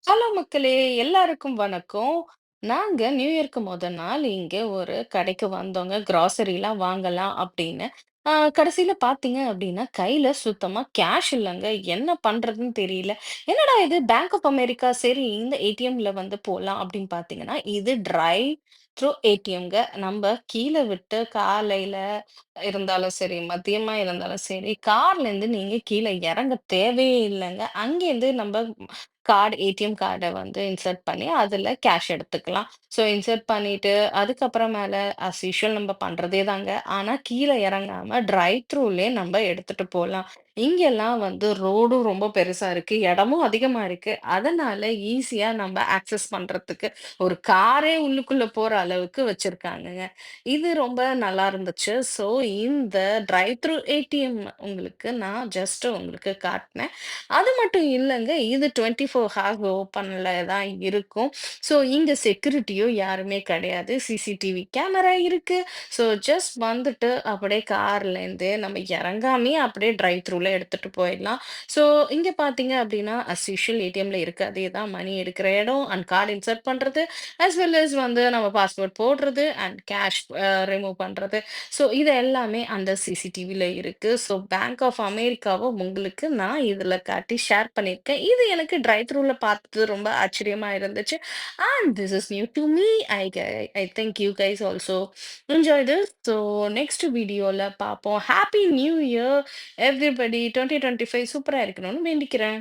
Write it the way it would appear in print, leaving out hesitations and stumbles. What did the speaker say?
Hello மக்களே! எல்லாருக்கும் வணக்கம். நாங்க நியூ இயர்க்கு மொத நாள் இங்க ஒரு கடைக்கு வந்தோங்க. கிராசரிலாம் வாங்கலாம் அப்படின்னு. கடைசில பார்த்தீங்க அப்படின்னா, கையில சுத்தமா கேஷ் இல்லங்க. என்ன பண்றதுன்னு தெரியல. என்னடா இது பேங்க் ஆஃப் அமெரிக்கா சரி இந்த ஏடிஎம்ல வந்து போலாம் அப்படின்னு பார்த்தீங்கன்னா, இது டிரைவ் த்ரூ ஏடிஎம்ங்க. நம்ப கீழ விட்டு காலையில இருந்தாலும் சரி, மதியமா இருந்தாலும் சரி, கார்லேருந்து நீங்க கீழ இறங்க தேவையே இல்லங்க. அங்கேருந்து நம்ப ஏடிஎம் கார்ட வந்து இன்சர்ட் பண்ணி, அதுல கேஷ் எடுத்துக்கலாம். ஸோ இன்சர்ட் பண்ணிட்டு, அதுக்கப்புறம் மேல அஸ் யூசுவல் நம்ப பண்றதே தாங்க. ஆனா கீழ இறங்காம டிரைவ் த்ரூலயே நம்ப எடுத்துட்டு போலாம். இங்கெல்லாம் வந்து ரோடும் ரொம்ப பெருசா இருக்கு. இடமும் அதிகமா இருக்கு. அதனால ஈஸியா நம்ப ஆக்சஸ் பண்றதுக்கு ஒரு காரே உள்ளுக்குள்ள போற அளவுக்கு வச்சிருக்காங்கங்க. இது ரொம்ப நல்லா இருந்துச்சு. ஸோ இந்த டிரைவ் த்ரூ ஏடிஎம் உங்களுக்கு நான் ஜஸ்ட் உங்களுக்கு காட்டுனேன். அது மட்டும் இல்லங்க. இது 24 ஹார்ஸ் ஓப்பன்ல தான் இருக்கும். ஸோ இங்க செக்யூரிட்டியும் யாருமே கிடையாது. சிசிடிவி கேமரா இருக்கு. ஸோ ஜஸ்ட் வந்துட்டு அப்படியே கார்லேருந்து நம்ம இறங்காமயே அப்படியே டிரைவ் த்ரூல எடுத்துட்டு போயிடலாம். ஸோ இங்க பார்த்தீங்க அப்படின்னா, அஸ் யூசுவல் ஏடிஎம்ல இருக்க அதே தான் மணி எடுக்கிற இடம் அண்ட் கார்ட் இன்சர்ட் பண்றது, வெல் அஸ் வந்து நம்ம பாஸ்வேர்ட் போடுறது அண்ட் கேஷ் ரிமூவ் பண்றது. ஸோ இது எல்லாமே அந்த சிசிடிவில இருக்கு. ஸோ பேங்க் ஆஃப் அமெரிக்காவ உங்களுக்கு நான் இதுல காட்டி ஷேர் பண்ணியிருக்கேன். இது எனக்கு டிரைவ் த்ரூல பார்த்தது ரொம்ப ஆச்சரியமா இருந்துச்சு. And this is new to me. I think you guys also enjoy this. So next வீடியோல பார்ப்போம். Happy new year everybody. 2025 சூப்பரா இருக்கணும்னு வேண்டிக்கிறேன்.